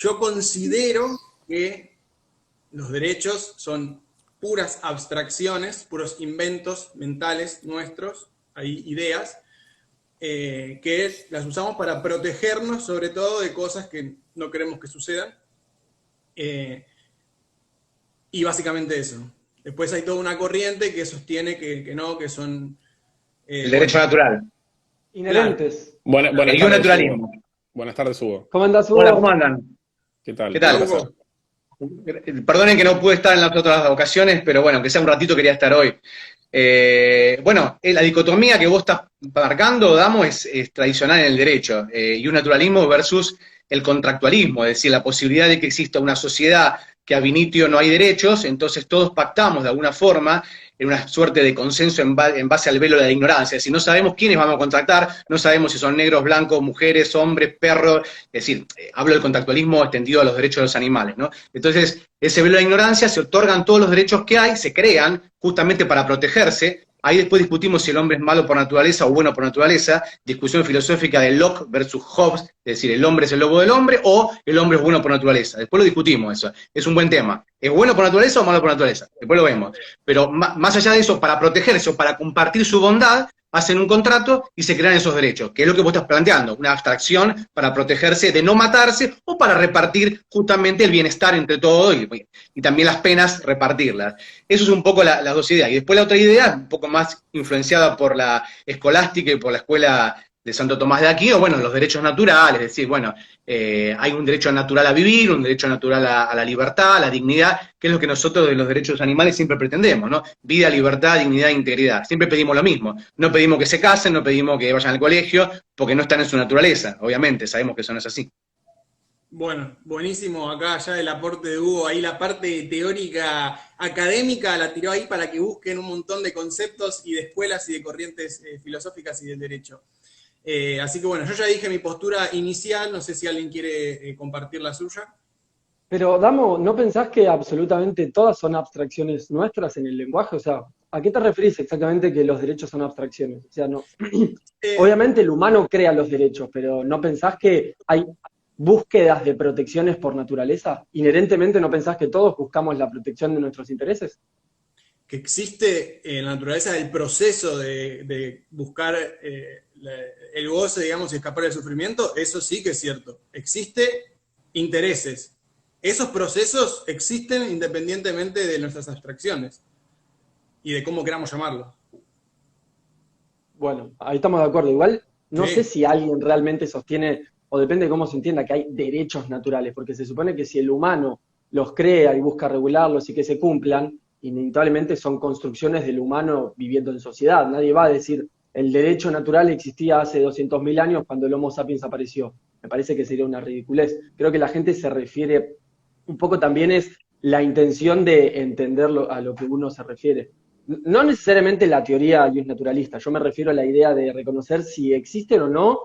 Yo considero que los derechos son puras abstracciones, puros inventos mentales nuestros, hay ideas, que las usamos para protegernos sobre todo de cosas que no queremos que sucedan. Y básicamente eso. Después hay toda una corriente que sostiene que no, que son... El derecho natural. Inherentes. Buenas El tardes, naturalismo. Hugo. Buenas tardes, Hugo. ¿Cómo andás, Hola, Hugo? ¿cómo andan? ¿Qué tal? ¿Qué tal? Un placer. Perdonen que no pude estar en las otras ocasiones, pero bueno, aunque sea un ratito quería estar hoy. Bueno, la dicotomía que vos estás marcando, Damo, es tradicional en el derecho, y un naturalismo versus el contractualismo, es decir, la posibilidad de que exista una sociedad que ab initio no hay derechos, entonces todos pactamos de alguna forma en una suerte de consenso en base al velo de la ignorancia, es decir, no sabemos quiénes vamos a contractar, no sabemos si son negros, blancos, mujeres, hombres, perros, es decir, hablo del contractualismo extendido a los derechos de los animales, ¿no? Entonces, ese velo de la ignorancia, se otorgan todos los derechos que hay, se crean justamente para protegerse. Ahí después discutimos si el hombre es malo por naturaleza o bueno por naturaleza, discusión filosófica de Locke versus Hobbes, es decir, el hombre es el lobo del hombre o el hombre es bueno por naturaleza. Después lo discutimos eso, es un buen tema. ¿Es bueno por naturaleza o malo por naturaleza? Después lo vemos. Pero más allá de eso, para protegerse o para compartir su bondad, hacen un contrato y se crean esos derechos, que es lo que vos estás planteando, una abstracción para protegerse de no matarse o para repartir justamente el bienestar entre todos y también las penas repartirlas. Eso es un poco las dos ideas. Y después la otra idea, un poco más influenciada por la escolástica y por la escuela de Santo Tomás de Aquino, bueno, los derechos naturales, es decir, bueno, hay un derecho natural a vivir, un derecho natural a la libertad, a la dignidad, que es lo que nosotros de los derechos animales siempre pretendemos, ¿no? Vida, libertad, dignidad e integridad. Siempre pedimos lo mismo. No pedimos que se casen, no pedimos que vayan al colegio, porque no están en su naturaleza, obviamente, sabemos que eso no es así. Bueno, buenísimo acá ya el aporte de Hugo, ahí la parte teórica académica la tiró ahí para que busquen un montón de conceptos y de escuelas y de corrientes filosóficas y del derecho. Así que bueno, yo ya dije mi postura inicial, no sé si alguien quiere compartir la suya. Pero, Damo, ¿no pensás que absolutamente todas son abstracciones nuestras en el lenguaje? O sea, ¿a qué te referís exactamente que los derechos son abstracciones? O sea, no. Obviamente el humano crea los derechos, pero ¿no pensás que hay búsquedas de protecciones por naturaleza? ¿Inherentemente no pensás que todos buscamos la protección de nuestros intereses? Que existe en la naturaleza el proceso de buscar el goce, digamos, y escapar del sufrimiento, eso sí que es cierto. Existe intereses. Esos procesos existen independientemente de nuestras abstracciones y de cómo queramos llamarlos. Bueno, ahí estamos de acuerdo. Igual no Sí. sé si alguien realmente sostiene, o depende de cómo se entienda, que hay derechos naturales, porque se supone que si el humano los crea y busca regularlos y que se cumplan, inevitablemente son construcciones del humano viviendo en sociedad. Nadie va a decir, el derecho natural existía hace 200.000 años cuando el Homo sapiens apareció. Me parece que sería una ridiculez. Creo que la gente se refiere, un poco también es la intención de entenderlo a lo que uno se refiere. No necesariamente la teoría es naturalista, yo me refiero a la idea de reconocer si existen o no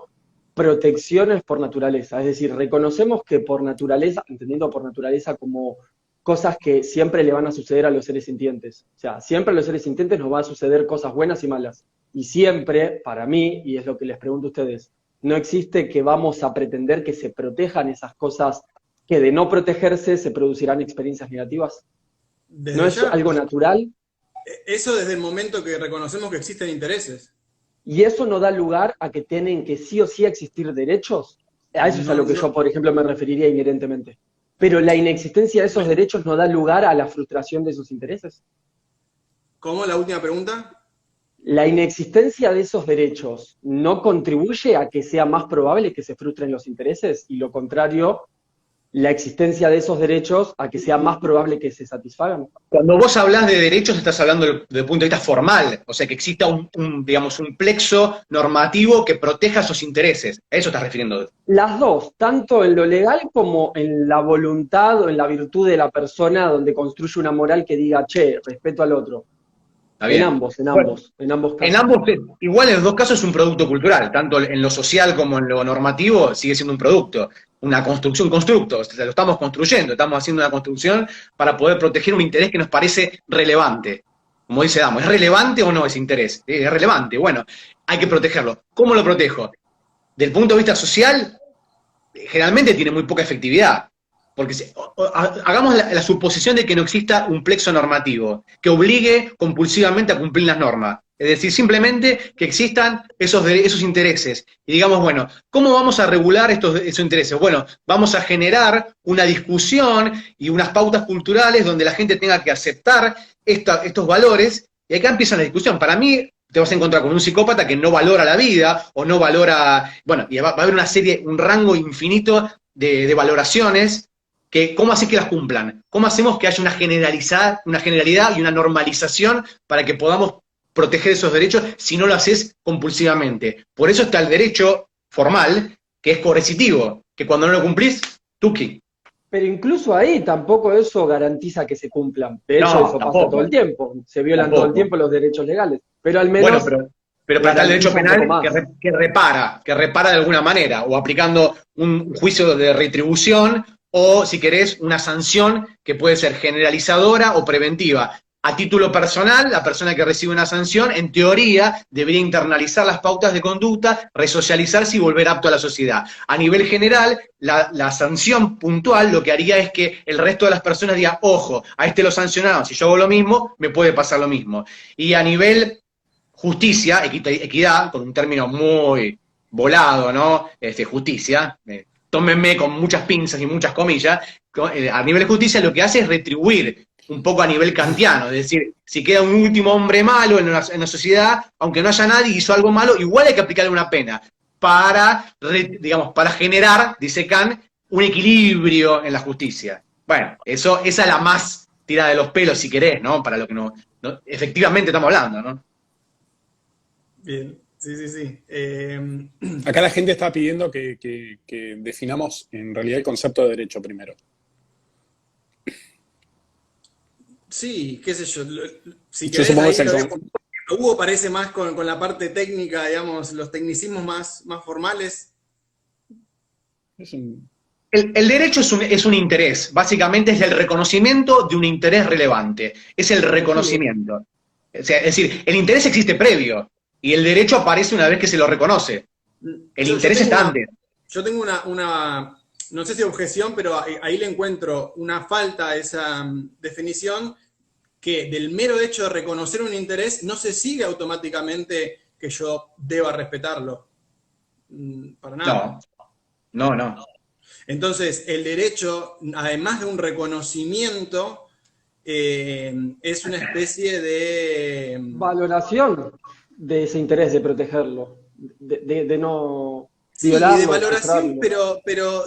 protecciones por naturaleza. Es decir, reconocemos que por naturaleza, entendiendo por naturaleza como cosas que siempre le van a suceder a los seres sintientes. O sea, siempre a los seres sintientes nos va a suceder cosas buenas y malas. Y siempre, para mí, y es lo que les pregunto a ustedes, no existe que vamos a pretender que se protejan esas cosas que de no protegerse se producirán experiencias negativas. Desde ¿No es ya, algo natural? eso desde el momento que reconocemos que existen intereses. ¿Y eso no da lugar a que tienen que sí o sí existir derechos? A eso es a lo que yo, por ejemplo, me referiría inherentemente. Pero la inexistencia de esos derechos no da lugar a la frustración de sus intereses. ¿Cómo? La última pregunta. ¿La inexistencia de esos derechos no contribuye a que sea más probable que se frustren los intereses? Y lo contrario, la existencia de esos derechos a que sea más probable que se satisfagan. Cuando vos hablás de derechos, estás hablando desde el punto de vista formal, o sea, que exista digamos, un plexo normativo que proteja sus intereses. A eso estás refiriendo. Las dos, tanto en lo legal como en la voluntad o en la virtud de la persona donde construye una moral que diga, che, respeto al otro. ¿Está bien? En ambos casos. En ambos, igual en los dos casos es un producto cultural, tanto en lo social como en lo normativo sigue siendo un producto, una construcción, un constructo, o sea, lo estamos construyendo, estamos haciendo una construcción para poder proteger un interés que nos parece relevante. Como dice Damo, ¿es relevante o no ese interés? Es relevante, bueno, hay que protegerlo. ¿Cómo lo protejo? Del punto de vista social, generalmente tiene muy poca efectividad. porque hagamos la suposición de que no exista un plexo normativo que obligue compulsivamente a cumplir las normas. Es decir, simplemente que existan esos intereses. Y digamos, bueno, ¿cómo vamos a regular esos intereses? Bueno, vamos a generar una discusión y unas pautas culturales donde la gente tenga que aceptar estos valores, y acá empieza la discusión. Para mí, te vas a encontrar con un psicópata que no valora la vida, o no valora, bueno, y va a haber un rango infinito de valoraciones, que ¿cómo haces que las cumplan? ¿Cómo hacemos que haya una generalidad y una normalización para que podamos proteger esos derechos si no lo haces compulsivamente? Por eso está el derecho formal, que es coercitivo, que cuando no lo cumplís, tuki. Pero incluso ahí tampoco eso garantiza que se cumplan. De hecho, No, eso tampoco. pasa todo el tiempo. Se violan todo el tiempo los derechos legales. Pero al menos... Bueno, pero está el derecho penal que repara de alguna manera, o aplicando un juicio de retribución, o si querés, una sanción que puede ser generalizadora o preventiva. A título personal, la persona que recibe una sanción, en teoría, debería internalizar las pautas de conducta, resocializarse y volver apto a la sociedad. A nivel general, la sanción puntual lo que haría es que el resto de las personas digan, ojo, a este lo sancionaron, si yo hago lo mismo, me puede pasar lo mismo. Y a nivel justicia, equidad, con un término muy volado, ¿no? Justicia, tómenme con muchas pinzas y muchas comillas, a nivel de justicia lo que hace es retribuir un poco a nivel kantiano, es decir, si queda un último hombre malo en la sociedad, aunque no haya nadie que hizo algo malo, igual hay que aplicarle una pena para generar, dice Kant, un equilibrio en la justicia. Bueno, esa es la más tirada de los pelos, si querés, ¿no? Para lo que no efectivamente estamos hablando, ¿no? Bien, sí. Acá la gente está pidiendo que definamos en realidad el concepto de derecho primero. Sí, qué sé yo. Si Yo querés, supongo ahí que es lo el dejo. Hugo parece más con la parte técnica, digamos, los tecnicismos más formales. El derecho es un interés, básicamente es el reconocimiento de un interés relevante, es el reconocimiento. O sea, es decir, el interés existe previo y el derecho aparece una vez que se lo reconoce. El interés está antes. Yo tengo una, no sé si objeción, pero ahí le encuentro una falta a esa definición, que del mero hecho de reconocer un interés no se sigue automáticamente que yo deba respetarlo. Para nada. No. Entonces, el derecho, además de un reconocimiento, es una especie de valoración de ese interés de protegerlo, de no sí, violarlo, de valoración, frustrarlo. pero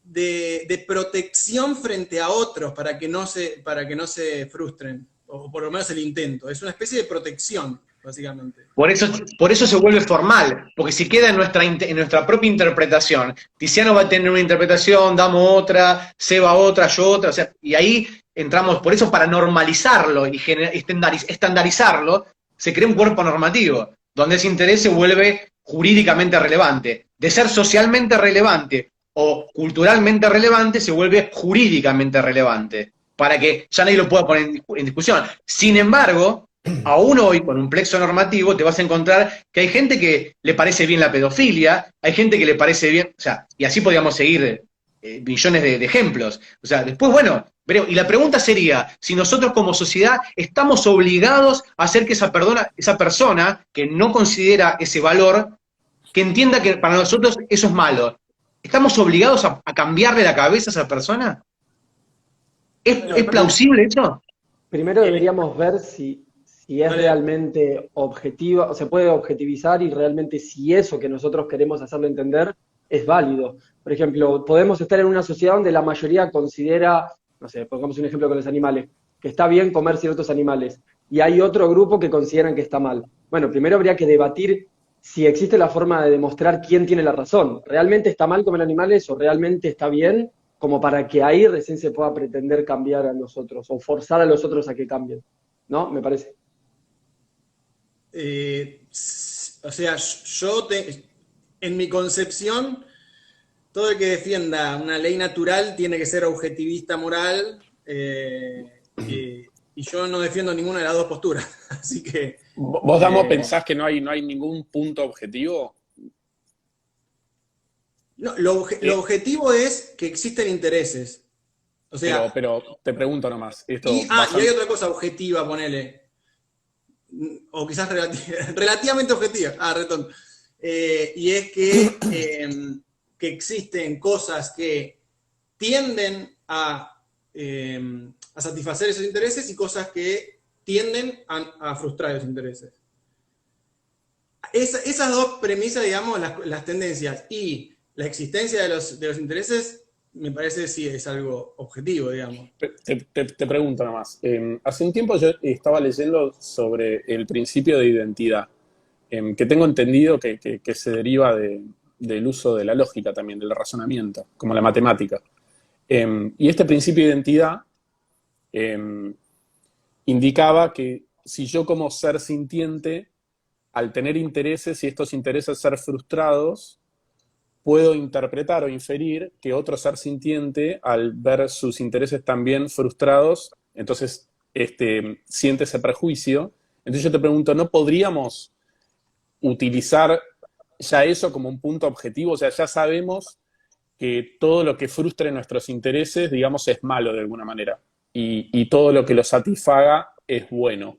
de protección frente a otros para que no se frustren, o por lo menos el intento. Es una especie de protección, básicamente. Por eso se vuelve formal, porque si queda en nuestra propia interpretación, Tiziano va a tener una interpretación, Damo otra, Seba otra, yo otra, o sea, y ahí entramos, por eso para normalizarlo y estandarizarlo, se crea un cuerpo normativo, donde ese interés se vuelve jurídicamente relevante. De ser socialmente relevante o culturalmente relevante, se vuelve jurídicamente relevante, para que ya nadie lo pueda poner en discusión. Sin embargo, aún hoy, con un plexo normativo, te vas a encontrar que hay gente que le parece bien la pedofilia, hay gente que le parece bien, o sea, y así podríamos seguir millones de ejemplos. O sea, después, bueno, y la pregunta sería, si nosotros como sociedad estamos obligados a hacer que esa persona que no considera ese valor, que entienda que para nosotros eso es malo, ¿estamos obligados a cambiarle la cabeza a esa persona? ¿Es plausible eso? Primero deberíamos ver si es realmente objetiva, o se puede objetivizar y realmente si eso que nosotros queremos hacerle entender es válido. Por ejemplo, podemos estar en una sociedad donde la mayoría considera, no sé, pongamos un ejemplo con los animales, que está bien comer ciertos animales, y hay otro grupo que consideran que está mal. Bueno, primero habría que debatir si existe la forma de demostrar quién tiene la razón. ¿Realmente está mal comer animales o realmente está bien? Como para que ahí recién se pueda pretender cambiar a los otros, o forzar a los otros a que cambien. ¿No? Me parece. O sea, en mi concepción, todo el que defienda una ley natural tiene que ser objetivista moral, y yo no defiendo ninguna de las dos posturas. Así que... ¿Vos, Damo, pensás que no hay ningún punto objetivo? No, lo objetivo es que existen intereses. O sea, pero te pregunto nomás. Esto y hay otra cosa objetiva, ponele. O quizás relativamente objetiva. Retón. Y es que existen cosas que tienden a satisfacer esos intereses y cosas que tienden a frustrar esos intereses. Esas dos premisas, digamos, las tendencias y la existencia de los intereses, me parece sí es algo objetivo, digamos. Te pregunto nomás. Hace un tiempo yo estaba leyendo sobre el principio de identidad, que tengo entendido que se deriva del uso de la lógica también, del razonamiento, como la matemática. Y este principio de identidad indicaba que si yo como ser sintiente, al tener intereses y estos intereses ser frustrados, puedo interpretar o inferir que otro ser sintiente, al ver sus intereses también frustrados, entonces siente ese prejuicio. Entonces yo te pregunto, ¿no podríamos utilizar ya eso como un punto objetivo? O sea, ya sabemos que todo lo que frustre nuestros intereses, digamos, es malo de alguna manera. Y todo lo que lo satisfaga es bueno.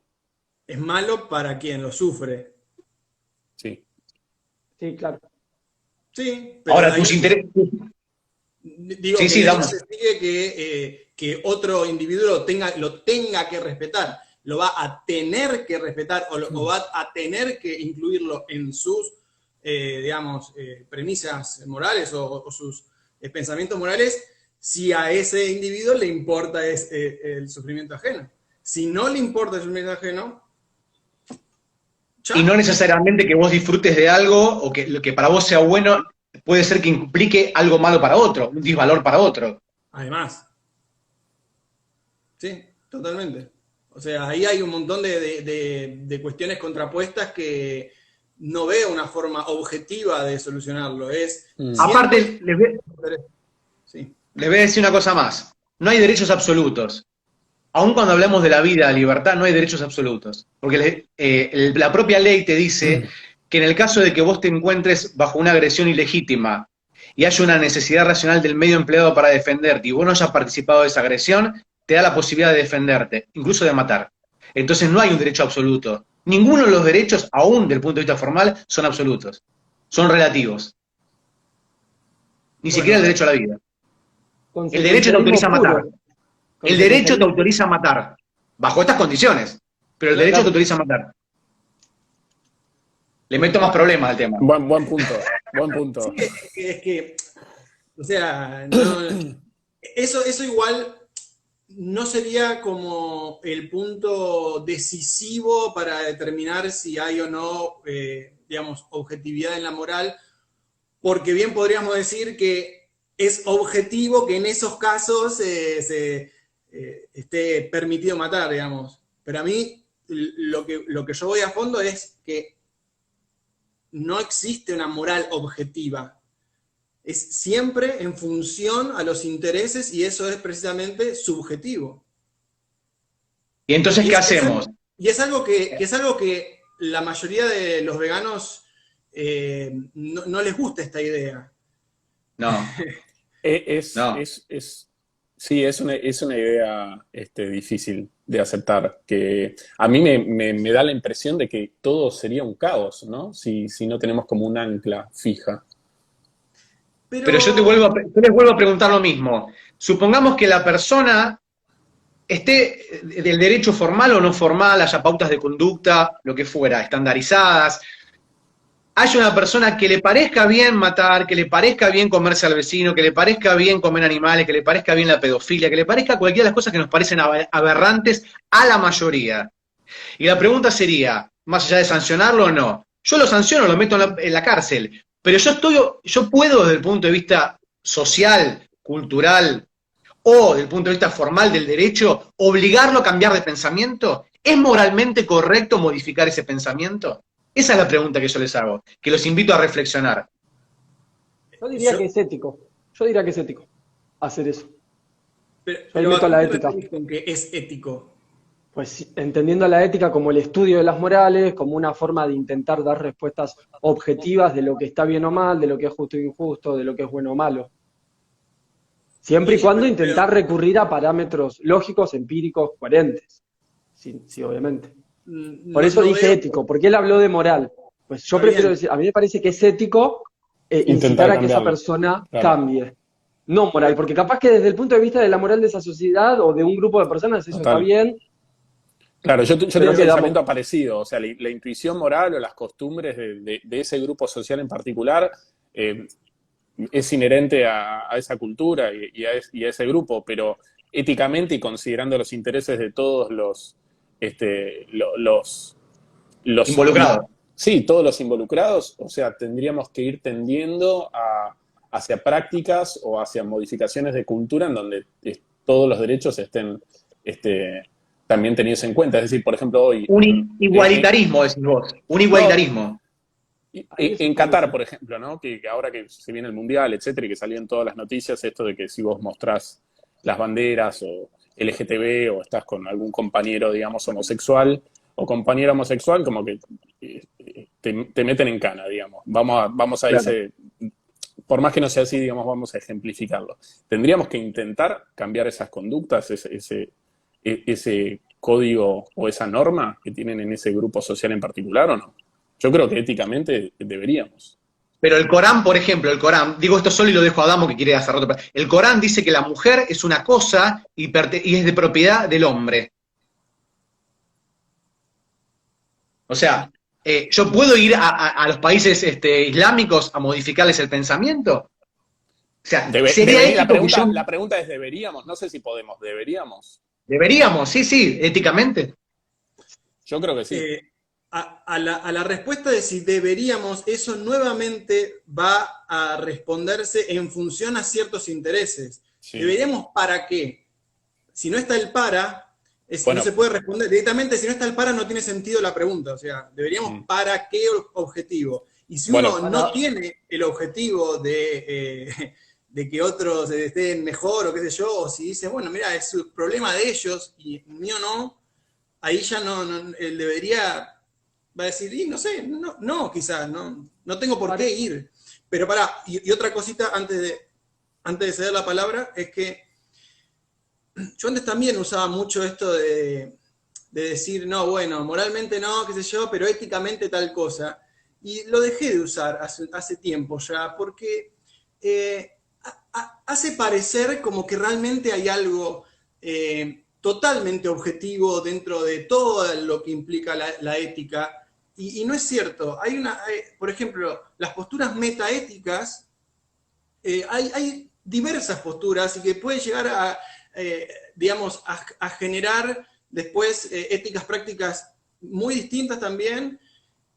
Es malo para quien lo sufre. Sí. Sí, claro. Sí, pero Ahora, tus intereses... Digo, Sí, que damos. se sigue que otro individuo lo tenga que respetar, lo va a tener que respetar o va a tener que incluirlo en sus, digamos, premisas morales o sus pensamientos morales, si a ese individuo le importa el sufrimiento ajeno. Si no le importa el sufrimiento ajeno, chao. Y no necesariamente que vos disfrutes de algo o que lo que para vos sea bueno puede ser que implique algo malo para otro, un disvalor para otro. Además. Sí, totalmente. O sea, ahí hay un montón de cuestiones contrapuestas que no veo una forma objetiva de solucionarlo. Aparte, Sí. les voy a decir una cosa más. No hay derechos absolutos. Aun cuando hablamos de la vida, de libertad, no hay derechos absolutos. Porque la propia ley te dice que en el caso de que vos te encuentres bajo una agresión ilegítima y haya una necesidad racional del medio empleado para defenderte y vos no hayas participado de esa agresión, te da la posibilidad de defenderte, incluso de matar. Entonces no hay un derecho absoluto. Ninguno de los derechos, aún del punto de vista formal, son absolutos. Son relativos. Ni siquiera el derecho a la vida. El derecho te autoriza a matar. El derecho te autoriza a matar, bajo estas condiciones, pero el derecho te autoriza a matar. Le meto más problemas al tema. Buen punto, buen punto. Sí, es que, o sea, eso igual no sería como el punto decisivo para determinar si hay o no, digamos, objetividad en la moral, porque bien podríamos decir que es objetivo que en esos casos esté permitido matar, digamos. Pero a mí lo que yo voy a fondo es que no existe una moral objetiva. Es siempre en función a los intereses y eso es precisamente subjetivo. ¿Y entonces qué hacemos? Y es algo que la mayoría de los veganos no les gusta esta idea. No. Sí, es una idea difícil de aceptar, que a mí me da la impresión de que todo sería un caos, ¿no? Si no tenemos como un ancla fija. Pero yo les vuelvo a preguntar lo mismo. Supongamos que la persona esté del derecho formal o no formal, haya pautas de conducta, lo que fuera, estandarizadas. Hay una persona que le parezca bien matar, que le parezca bien comerse al vecino, que le parezca bien comer animales, que le parezca bien la pedofilia, que le parezca cualquiera de las cosas que nos parecen aberrantes a la mayoría. Y la pregunta sería, más allá de sancionarlo o no, yo lo sanciono, lo meto en la cárcel, pero yo puedo desde el punto de vista social, cultural o desde el punto de vista formal del derecho, obligarlo a cambiar de pensamiento. ¿Es moralmente correcto modificar ese pensamiento? Esa es la pregunta que yo les hago, que los invito a reflexionar. Yo diría que es ético. Yo diría que es ético hacer eso. Pero meto la ética. con que es ético. Pues entendiendo la ética como el estudio de las morales, como una forma de intentar dar respuestas objetivas de lo que está bien o mal, de lo que es justo o injusto, de lo que es bueno o malo. Siempre y cuando intentar recurrir a parámetros lógicos, empíricos, coherentes. Sí, sí, obviamente. Por eso dije ético. ¿Por qué él habló de moral? Pues yo prefiero decir, a mí me parece que es ético incitar a que esa persona cambie. No moral, porque capaz que desde el punto de vista de la moral de esa sociedad o de un grupo de personas eso está bien. Claro, yo tengo un pensamiento parecido, o sea, la intuición moral o las costumbres de ese grupo social en particular es inherente a esa cultura y a ese grupo, pero éticamente y considerando los intereses de todos los involucrados. Sí, todos los involucrados, o sea, tendríamos que ir tendiendo hacia prácticas o hacia modificaciones de cultura en donde todos los derechos estén también tenidos en cuenta. Es decir, por ejemplo, hoy... Un igualitarismo, decís vos. Un igualitarismo. No, en Qatar, por ejemplo, ¿no? Que ahora que se viene el Mundial, etcétera, y que salían todas las noticias, esto de que si vos mostrás las banderas o LGTB o estás con algún compañero, digamos, homosexual o compañera homosexual, como que te meten en cana, digamos. Vamos a ese... Por más que no sea así, digamos, vamos a ejemplificarlo. Tendríamos que intentar cambiar esas conductas, ese código o esa norma que tienen en ese grupo social en particular, ¿o no? Yo creo que éticamente deberíamos. Pero el Corán, por ejemplo, digo esto solo y lo dejo a Adamo que quiere hacer rato. El Corán dice que la mujer es una cosa y es de propiedad del hombre. O sea, ¿yo puedo ir a los países islámicos a modificarles el pensamiento? O sea, sería ético la pregunta es, ¿deberíamos? No sé si podemos, ¿deberíamos? Deberíamos, sí, éticamente. Yo creo que sí. A la respuesta de si deberíamos, eso nuevamente va a responderse en función a ciertos intereses. Sí. ¿Deberíamos para qué? Si no está el para, no se puede responder directamente. Si no está el para, no tiene sentido la pregunta. O sea, ¿deberíamos para qué objetivo? Y si uno no tiene el objetivo de que otros estén mejor o qué sé yo, o si dice, bueno, mira, es un problema de ellos y mío no, ahí ya él debería... Va a decir, y no sé, no quizás, no tengo por qué ir. Pero y otra cosita antes de ceder la palabra, es que yo antes también usaba mucho esto de decir, no, bueno, moralmente no, qué sé yo, pero éticamente tal cosa. Y lo dejé de usar hace tiempo ya, porque hace parecer como que realmente hay algo totalmente objetivo dentro de todo lo que implica la ética. Y no es cierto. Por ejemplo, las posturas metaéticas, hay diversas posturas y que pueden llegar digamos, a generar después éticas prácticas muy distintas también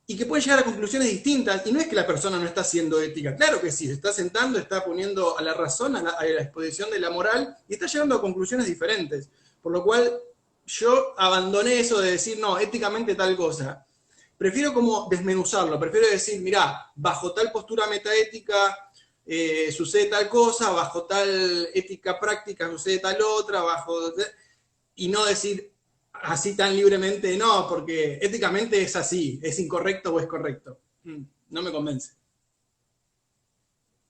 y que pueden llegar a conclusiones distintas. Y no es que la persona no está haciendo ética, claro que sí, se está sentando, está poniendo a la razón, a la exposición de la moral y está llegando a conclusiones diferentes. Por lo cual yo abandoné eso de decir, no, éticamente tal cosa. Prefiero como desmenuzarlo, prefiero decir, mirá, bajo tal postura metaética sucede tal cosa, bajo tal ética práctica sucede tal otra, y no decir así tan libremente, no, porque éticamente es así, es incorrecto o es correcto. No me convence.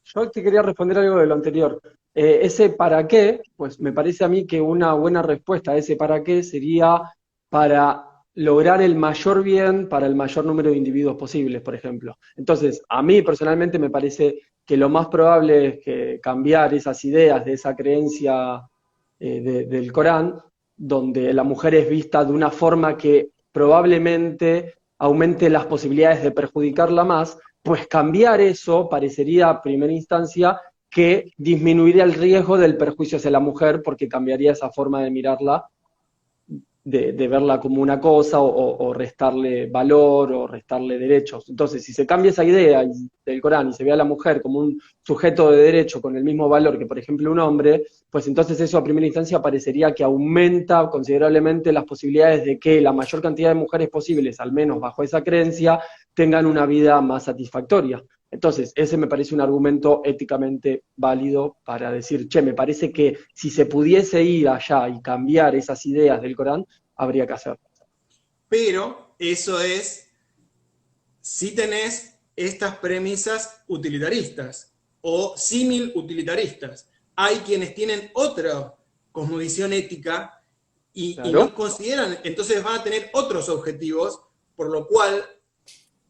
Yo te quería responder algo de lo anterior. Ese para qué, pues me parece a mí que una buena respuesta a ese para qué sería para lograr el mayor bien para el mayor número de individuos posibles, por ejemplo. Entonces, a mí personalmente me parece que lo más probable es que cambiar esas ideas de esa creencia del Corán, donde la mujer es vista de una forma que probablemente aumente las posibilidades de perjudicarla más, pues cambiar eso parecería a primera instancia que disminuiría el riesgo del perjuicio hacia la mujer porque cambiaría esa forma de mirarla, de verla como una cosa o restarle valor o restarle derechos. Entonces, si se cambia esa idea del Corán y se ve a la mujer como un sujeto de derecho con el mismo valor que, por ejemplo, un hombre, pues entonces eso a primera instancia parecería que aumenta considerablemente las posibilidades de que la mayor cantidad de mujeres posibles, al menos bajo esa creencia, tengan una vida más satisfactoria. Entonces, ese me parece un argumento éticamente válido para decir, che, me parece que si se pudiese ir allá y cambiar esas ideas del Corán, habría que hacer. Pero eso es, si tenés estas premisas utilitaristas o símil utilitaristas. Hay quienes tienen otra cosmovisión ética y no consideran, entonces van a tener otros objetivos, por lo cual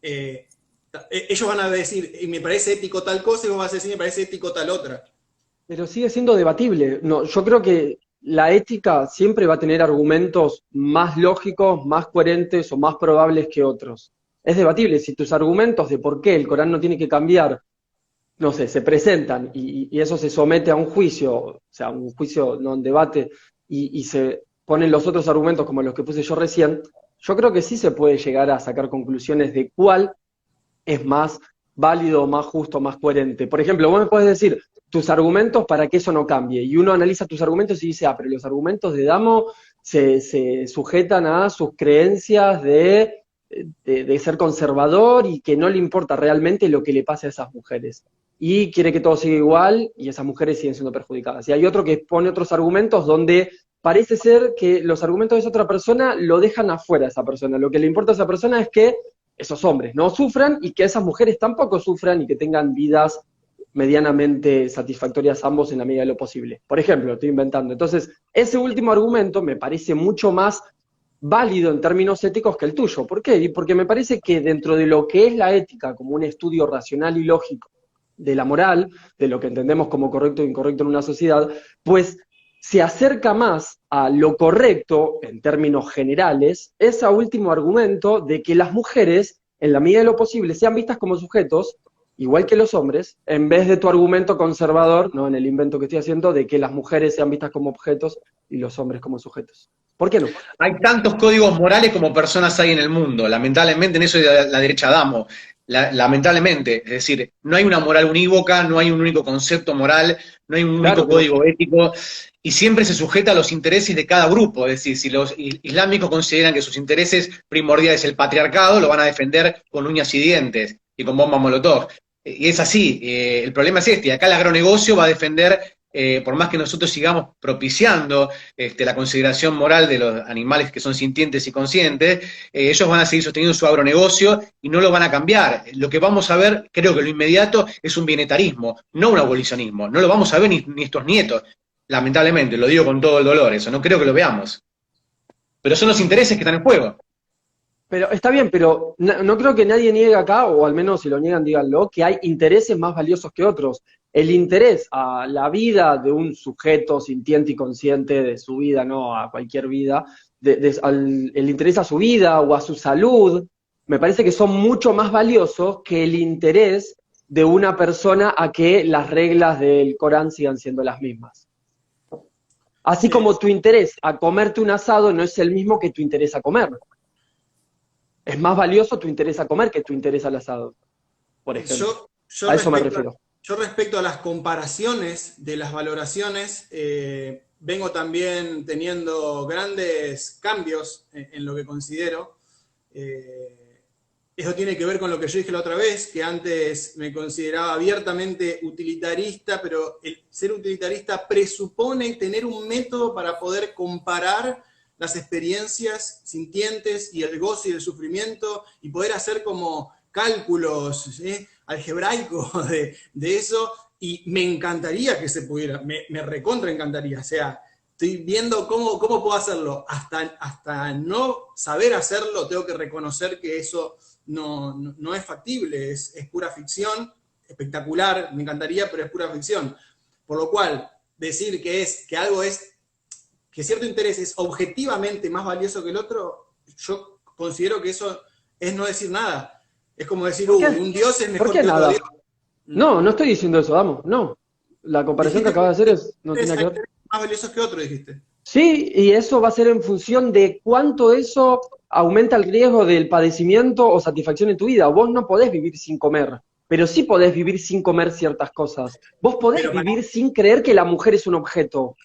ellos van a decir, me parece ético tal cosa, y vos vas a decir, me parece ético tal otra. Pero sigue siendo debatible. No, yo creo que la ética siempre va a tener argumentos más lógicos, más coherentes o más probables que otros. Es debatible. Si tus argumentos de por qué el Corán no tiene que cambiar, no sé, se presentan y eso se somete a un juicio, o sea, un juicio, no un debate, y se ponen los otros argumentos como los que puse yo recién, yo creo que sí se puede llegar a sacar conclusiones de cuál es más válido, más justo, más coherente. Por ejemplo, vos me podés decir tus argumentos para que eso no cambie, y uno analiza tus argumentos y dice, pero los argumentos de Damo se sujetan a sus creencias de ser conservador y que no le importa realmente lo que le pase a esas mujeres. Y quiere que todo siga igual y esas mujeres siguen siendo perjudicadas. Y hay otro que pone otros argumentos donde parece ser que los argumentos de esa otra persona lo dejan afuera a esa persona. Lo que le importa a esa persona es que esos hombres no sufran y que esas mujeres tampoco sufran y que tengan vidas medianamente satisfactorias ambos en la medida de lo posible. Por ejemplo, estoy inventando. Entonces, ese último argumento me parece mucho más válido en términos éticos que el tuyo. ¿Por qué? Porque me parece que dentro de lo que es la ética como un estudio racional y lógico de la moral, de lo que entendemos como correcto e incorrecto en una sociedad, pues se acerca más a lo correcto en términos generales ese último argumento de que las mujeres, en la medida de lo posible, sean vistas como sujetos, igual que los hombres, en vez de tu argumento conservador, no en el invento que estoy haciendo, de que las mujeres sean vistas como objetos y los hombres como sujetos. ¿Por qué no? Hay tantos códigos morales como personas hay en el mundo. Lamentablemente, en eso la derecha damos. Lamentablemente, es decir, no hay una moral unívoca, no hay un único concepto moral, no hay un único código ético, y siempre se sujeta a los intereses de cada grupo. Es decir, si los islámicos consideran que sus intereses primordiales es el patriarcado, lo van a defender con uñas y dientes y con bombas molotov. Y es así, el problema es este, acá el agronegocio va a defender, por más que nosotros sigamos propiciando la consideración moral de los animales que son sintientes y conscientes, ellos van a seguir sosteniendo su agronegocio y no lo van a cambiar. Lo que vamos a ver, creo que lo inmediato, es un bienetarismo, no un abolicionismo. No lo vamos a ver ni estos nietos, lamentablemente, lo digo con todo el dolor, eso, no creo que lo veamos. Pero son los intereses que están en juego. Pero está bien, pero no creo que nadie niegue acá, o al menos si lo niegan, díganlo, que hay intereses más valiosos que otros. El interés a la vida de un sujeto sintiente y consciente de su vida, no a cualquier vida, el interés a su vida o a su salud, me parece que son mucho más valiosos que el interés de una persona a que las reglas del Corán sigan siendo las mismas. Así como tu interés a comerte un asado no es el mismo que tu interés a comer. Es más valioso tu interés a comer que tu interés al asado, por ejemplo. Yo a eso me refiero. Yo respecto a las comparaciones de las valoraciones, vengo también teniendo grandes cambios en lo que considero. Eso tiene que ver con lo que yo dije la otra vez, que antes me consideraba abiertamente utilitarista, pero el ser utilitarista presupone tener un método para poder comparar las experiencias sintientes y el goce y el sufrimiento y poder hacer como cálculos algebraicos de eso, y me encantaría que se pudiera, me recontra encantaría, o sea, estoy viendo cómo puedo hacerlo, hasta no saber hacerlo, tengo que reconocer que eso no es factible, es pura ficción, espectacular, me encantaría, pero es pura ficción, por lo cual, decir que algo es, que cierto interés es objetivamente más valioso que el otro, yo considero que eso es no decir nada. Es como decir, un dios es mejor que otro dios. No estoy diciendo eso, vamos, no. La comparación que acabas de hacer no tiene que ver. Más valiosos que otro, dijiste. Sí, y eso va a ser en función de cuánto eso aumenta el riesgo del padecimiento o satisfacción en tu vida. Vos no podés vivir sin comer, pero sí podés vivir sin comer ciertas cosas. Vos podés vivir sin creer que la mujer es un objeto.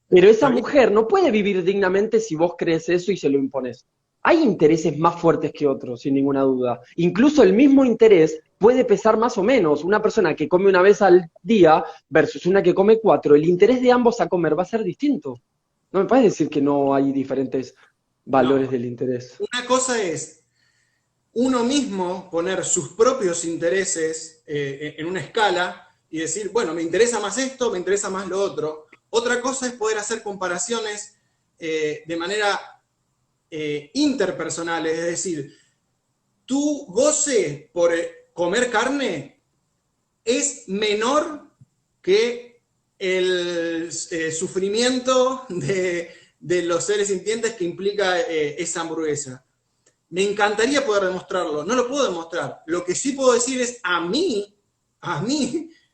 Pero esa mujer no puede vivir dignamente si vos crees eso y se lo impones. Hay intereses más fuertes que otros, sin ninguna duda. Incluso el mismo interés puede pesar más o menos. Una persona que come una vez al día versus una que come 4, el interés de ambos a comer va a ser distinto. No me puedes decir que no hay diferentes valores del interés. Una cosa es uno mismo poner sus propios intereses en una escala y decir, bueno, me interesa más esto, me interesa más lo otro. Otra cosa es poder hacer comparaciones de manera interpersonales, es decir, tu goce por comer carne es menor que el sufrimiento de los seres sintientes que implica esa hamburguesa. Me encantaría poder demostrarlo, no lo puedo demostrar. Lo que sí puedo decir es, a mí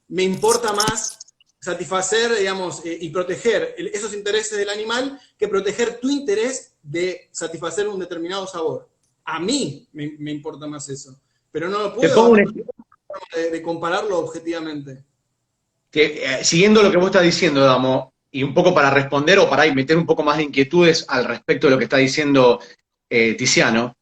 me importa más satisfacer, digamos, y proteger esos intereses del animal que proteger tu interés de satisfacer un determinado sabor. A mí me importa más eso, pero no lo puedo de compararlo objetivamente. Siguiendo lo que vos estás diciendo, Damo, y un poco para responder o para meter un poco más de inquietudes al respecto de lo que está diciendo Tiziano,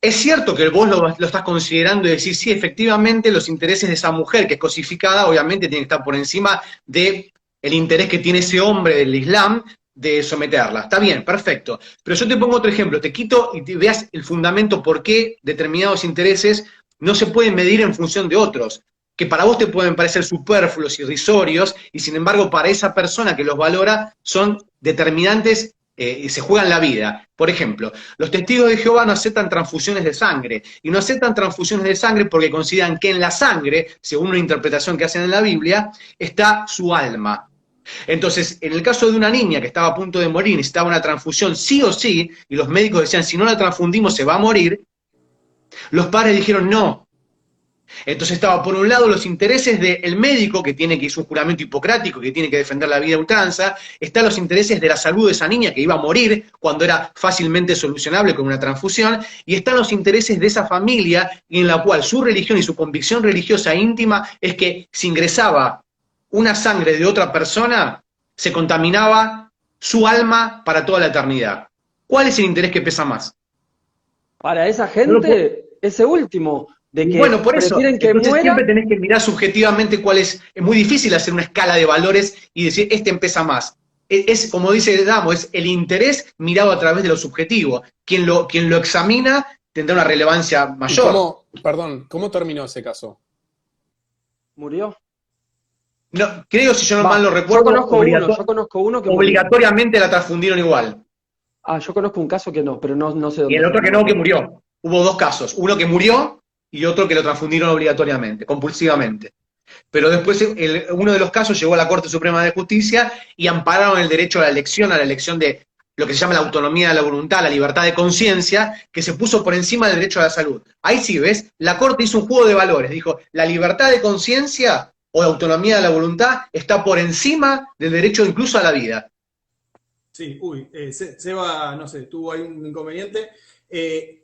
es cierto que vos lo estás considerando y decís, sí, efectivamente los intereses de esa mujer que es cosificada obviamente tienen que estar por encima del interés que tiene ese hombre del Islam de someterla. Está bien, perfecto. Pero yo te pongo otro ejemplo, te quito y te veas el fundamento por qué determinados intereses no se pueden medir en función de otros, que para vos te pueden parecer superfluos, irrisorios, y sin embargo para esa persona que los valora son determinantes y se juegan la vida. Por ejemplo, los testigos de Jehová no aceptan transfusiones de sangre, y no aceptan transfusiones de sangre porque consideran que en la sangre, según una interpretación que hacen en la Biblia, está su alma. Entonces, en el caso de una niña que estaba a punto de morir, necesitaba una transfusión sí o sí, y los médicos decían, si no la transfundimos se va a morir, los padres dijeron no. Entonces estaba por un lado los intereses del médico, que tiene que ir a un juramento hipocrático, que tiene que defender la vida a ultranza, están los intereses de la salud de esa niña que iba a morir cuando era fácilmente solucionable con una transfusión, y están los intereses de esa familia en la cual su religión y su convicción religiosa íntima es que si ingresaba una sangre de otra persona, se contaminaba su alma para toda la eternidad. ¿Cuál es el interés que pesa más? Para esa gente, ese último, de que bueno, por eso, prefieren que entonces muera. siempre tenés que mirar subjetivamente cuál es muy difícil hacer una escala de valores y decir, este pesa más. Es como dice Damo, es el interés mirado a través de lo subjetivo. Quien lo examina tendrá una relevancia mayor. ¿Cómo terminó ese caso? ¿Murió? No, creo, si yo no mal lo recuerdo, yo conozco uno que obligatoriamente la transfundieron igual. Yo conozco un caso que no, pero no sé dónde. Y el otro que murió. Hubo dos casos, uno que murió y otro que lo transfundieron obligatoriamente, compulsivamente. Pero después uno de los casos llegó a la Corte Suprema de Justicia y ampararon el derecho a la elección de lo que se llama la autonomía de la voluntad, la libertad de conciencia, que se puso por encima del derecho a la salud. Ahí sí, ¿ves? La Corte hizo un juego de valores, dijo, la libertad de conciencia o la autonomía de la voluntad está por encima del derecho incluso a la vida. Sí, Seba, no sé, tuvo ahí un inconveniente.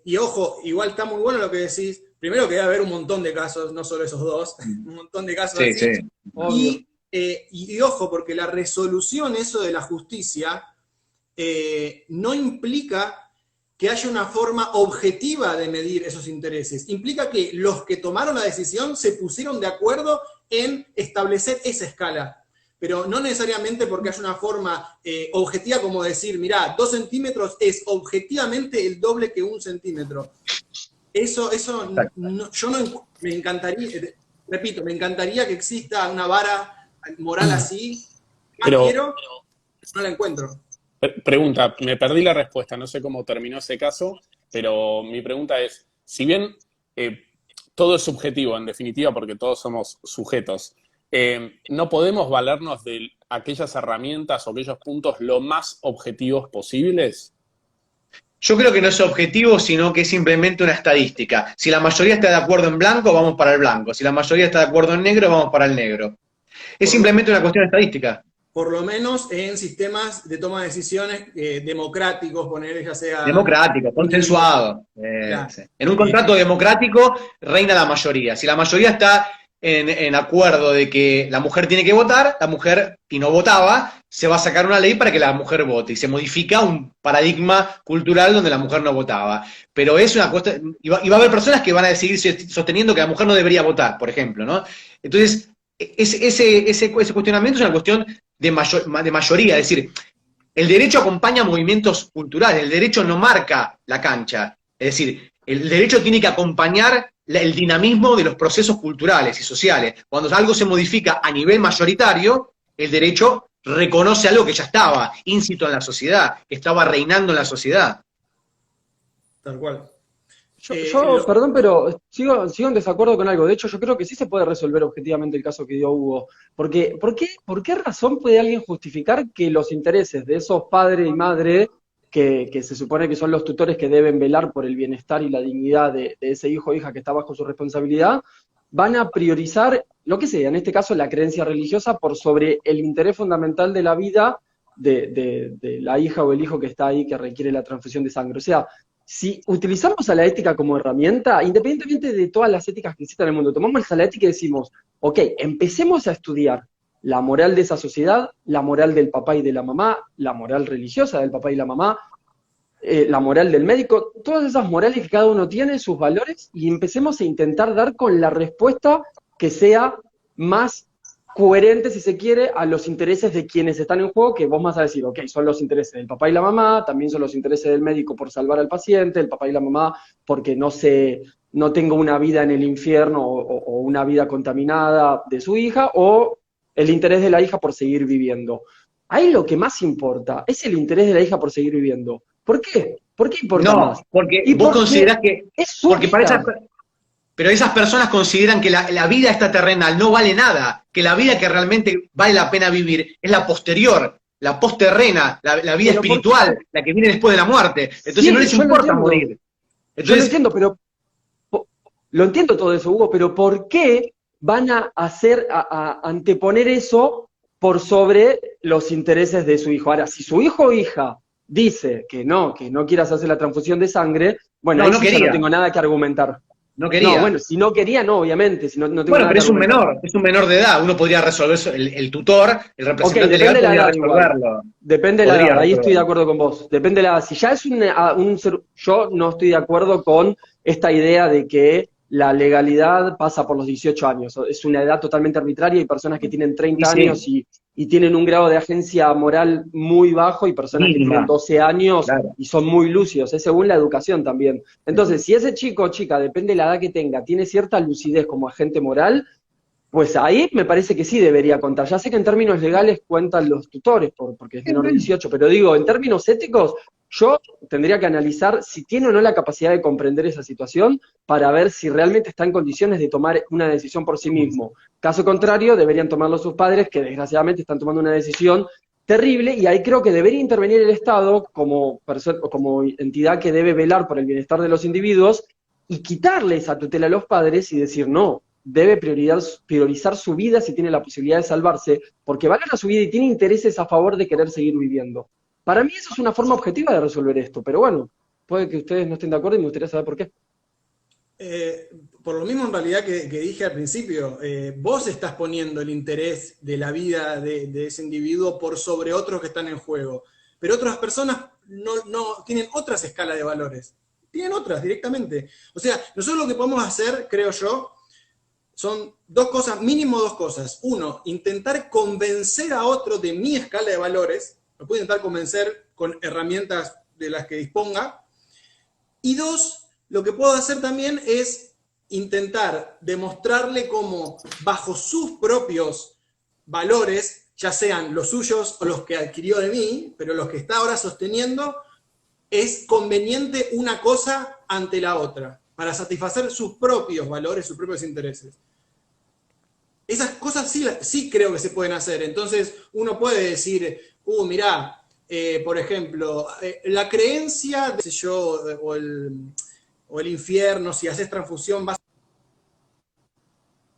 Y ojo, igual está muy bueno lo que decís. Primero que debe haber un montón de casos, no solo esos dos, un montón de casos sí, así. Sí. Y ojo, porque la resolución, eso de la justicia, no implica que haya una forma objetiva de medir esos intereses. Implica que los que tomaron la decisión se pusieron de acuerdo en establecer esa escala. Pero no necesariamente porque haya una forma objetiva como decir, mirá, 2 centímetros es objetivamente el doble que 1 centímetro. Eso no, me encantaría, repito, me encantaría que exista una vara moral así, pero no la encuentro. Pregunta, me perdí la respuesta, no sé cómo terminó ese caso, pero mi pregunta es, si bien todo es subjetivo en definitiva porque todos somos sujetos, ¿no podemos valernos de aquellas herramientas o aquellos puntos lo más objetivos posibles? Yo creo que no es objetivo, sino que es simplemente una estadística. Si la mayoría está de acuerdo en blanco, vamos para el blanco. Si la mayoría está de acuerdo en negro, vamos para el negro. Es simplemente una cuestión de estadística. Por lo menos en sistemas de toma de decisiones democráticos, poner ya sea... Democrático, consensuado. Claro. En un contrato democrático reina la mayoría. Si la mayoría está en acuerdo de que la mujer tiene que votar, la mujer, y no votaba, se va a sacar una ley para que la mujer vote, y se modifica un paradigma cultural donde la mujer no votaba. Pero es una cuestión, y va a haber personas que van a seguir sosteniendo que la mujer no debería votar, por ejemplo, ¿no? Entonces, ese cuestionamiento es una cuestión de mayoría, es decir, El derecho acompaña movimientos culturales, el derecho no marca la cancha. Es decir, el derecho tiene que acompañar el dinamismo de los procesos culturales y sociales. Cuando algo se modifica a nivel mayoritario, el derecho reconoce algo que ya estaba íncito en la sociedad, que estaba reinando en la sociedad. Tal cual. Perdón, pero sigo en desacuerdo con algo. De hecho, yo creo que sí se puede resolver objetivamente el caso que dio Hugo. Porque, ¿por qué razón puede alguien justificar que los intereses de esos padres y madre, que se supone que son los tutores que deben velar por el bienestar y la dignidad de ese hijo o hija que está bajo su responsabilidad, van a priorizar lo que sea, en este caso la creencia religiosa, por sobre el interés fundamental de la vida de la hija o el hijo que está ahí que requiere la transfusión de sangre? O sea, si utilizamos a la ética como herramienta, independientemente de todas las éticas que existen en el mundo, tomamos a la ética y decimos, ok, empecemos a estudiar la moral de esa sociedad, la moral del papá y de la mamá, la moral religiosa del papá y la mamá, la moral del médico, todas esas morales que cada uno tiene, sus valores, y empecemos a intentar dar con la respuesta que sea más coherente, si se quiere, a los intereses de quienes están en juego, que vos vas a decir, ok, son los intereses del papá y la mamá, también son los intereses del médico por salvar al paciente, el papá y la mamá porque no tenga una vida en el infierno o una vida contaminada de su hija, o el interés de la hija por seguir viviendo. Ahí lo que más importa es el interés de la hija por seguir viviendo. ¿Por qué? ¿Por qué importa más? Porque ¿Y vos por qué? considerás que... Es su Porque para vida. pero esas personas consideran que la vida esta terrenal no vale nada, que la vida que realmente vale la pena vivir es la posterior, la postterrena, la vida Pero espiritual, la que viene después de la muerte. Entonces Sí, no les yo lo importa entiendo. morir. Yo lo Entonces, entiendo, pero lo entiendo todo eso, Hugo, pero ¿por qué van a anteponer eso por sobre los intereses de su hijo? Ahora, si su hijo o hija dice que no quiere hacerse la transfusión de sangre, bueno, No, ahí no sí ya no quería. tengo nada que argumentar. no quería. No, bueno, si no quería, no, obviamente, si no tengo Bueno, nada pero que argumentar. es un menor de edad. Uno podría resolver eso, el tutor, el Ok, representante legal depende de la podría edad igual. resolverlo. Depende de la Podría edad, ahí estoy de resolverlo. acuerdo con vos. Depende de la edad. Si ya es yo no estoy de acuerdo con esta idea de que la legalidad pasa por los 18 años. Es una edad totalmente arbitraria. Hay personas que tienen Y 30 sí, años y tienen un grado de agencia moral muy bajo, y personas que tienen mínima, 12 años claro. y son muy lúcidos. Es según la educación también. Entonces, si ese chico o chica, depende de la edad que tenga, tiene cierta lucidez como agente moral, pues ahí me parece que sí debería contar. Ya sé que en términos legales cuentan los tutores, porque es menor de 18, pero digo, en términos éticos, yo tendría que analizar si tiene o no la capacidad de comprender esa situación para ver si realmente está en condiciones de tomar una decisión por sí mismo. Caso contrario, deberían tomarlo sus padres, que desgraciadamente están tomando una decisión terrible, y ahí creo que debería intervenir el Estado como entidad que debe velar por el bienestar de los individuos y quitarle esa tutela a los padres y decir no. Debe priorizar su vida si tiene la posibilidad de salvarse, porque valora su vida y tiene intereses a favor de querer seguir viviendo. Para mí eso es una forma objetiva de resolver esto, pero bueno, puede que ustedes no estén de acuerdo y me gustaría saber por qué. Por lo mismo en realidad que dije al principio, vos estás poniendo el interés de la vida de ese individuo por sobre otros que están en juego, pero otras personas no tienen otras escalas de valores, tienen otras directamente. O sea, nosotros lo que podemos hacer, creo yo, son dos cosas, mínimo dos cosas. Uno, intentar convencer a otro de mi escala de valores, lo puedo intentar convencer con herramientas de las que disponga. Y dos, lo que puedo hacer también es intentar demostrarle cómo bajo sus propios valores, ya sean los suyos o los que adquirió de mí, pero los que está ahora sosteniendo, es conveniente una cosa ante la otra, para satisfacer sus propios valores, sus propios intereses. Esas cosas sí creo que se pueden hacer. Entonces uno puede decir, mirá, por ejemplo, la creencia, de, yo, o el infierno, si haces transfusión vas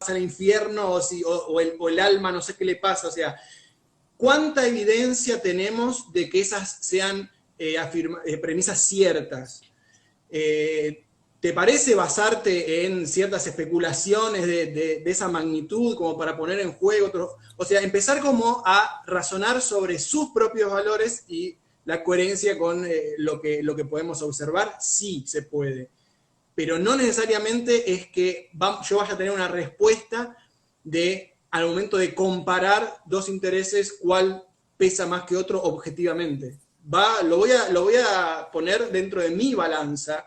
al infierno, o el alma, no sé qué le pasa, o sea, ¿cuánta evidencia tenemos de que esas sean premisas ciertas? ¿Te parece basarte en ciertas especulaciones de esa magnitud como para poner en juego o sea, empezar como a razonar sobre sus propios valores y la coherencia con lo que podemos observar? Sí se puede, pero no necesariamente es que yo vaya a tener una respuesta al momento de comparar dos intereses, cuál pesa más que otro objetivamente. Lo voy a poner dentro de mi balanza,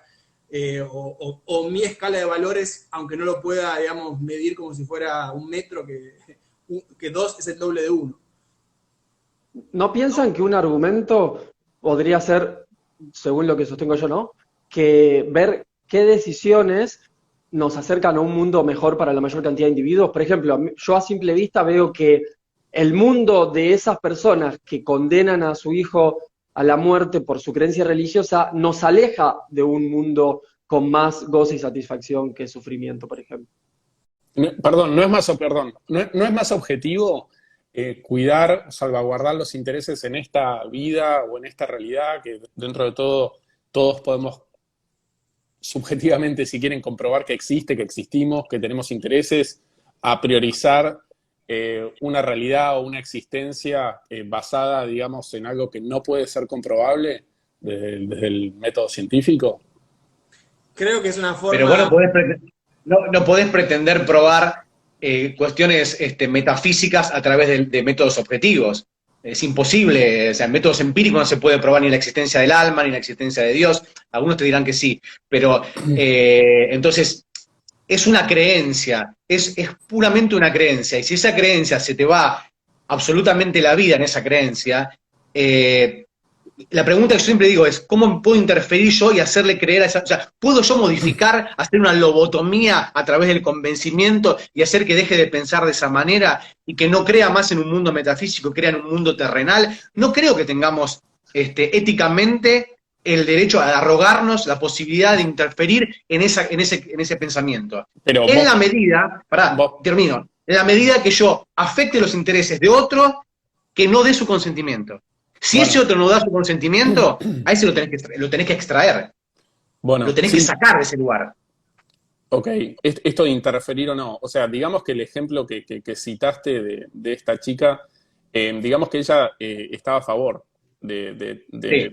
o mi escala de valores, aunque no lo pueda, digamos, medir como si fuera un metro, que 2 es el doble de 1. ¿No piensan que un argumento podría ser, según lo que sostengo yo, ¿no? Que ver qué decisiones nos acercan a un mundo mejor para la mayor cantidad de individuos. Por ejemplo, yo a simple vista veo que el mundo de esas personas que condenan a su hijo a la muerte por su creencia religiosa nos aleja de un mundo con más goce y satisfacción que sufrimiento, por ejemplo. Perdón, no es más objetivo cuidar, salvaguardar los intereses en esta vida o en esta realidad que dentro de todo todos podemos subjetivamente, si quieren, comprobar que existe, que existimos, que tenemos intereses, a priorizar una realidad o una existencia basada, digamos, en algo que no puede ser comprobable desde el método científico? Creo que es una forma... Pero vos no podés pretender probar cuestiones metafísicas a través de métodos objetivos. Es imposible, o sea, en métodos empíricos no se puede probar ni la existencia del alma, ni la existencia de Dios. Algunos te dirán que sí, pero entonces es una creencia, es puramente una creencia, y si esa creencia se te va absolutamente la vida en esa creencia, la pregunta que yo siempre digo es, ¿cómo puedo interferir yo y hacerle creer a esa... O sea, ¿puedo yo modificar, hacer una lobotomía a través del convencimiento y hacer que deje de pensar de esa manera y que no crea más en un mundo metafísico, crea en un mundo terrenal? No creo que tengamos éticamente el derecho a arrogarnos la posibilidad de interferir en ese pensamiento. Pero en la medida, termino, en la medida que yo afecte los intereses de otro que no dé su consentimiento. Si ese otro no da su consentimiento, a ese lo tenés que extraer. Bueno, lo tenés que sacar de ese lugar. Ok, esto de interferir o no, o sea, digamos que el ejemplo que citaste de esta chica, digamos que ella estaba a favor de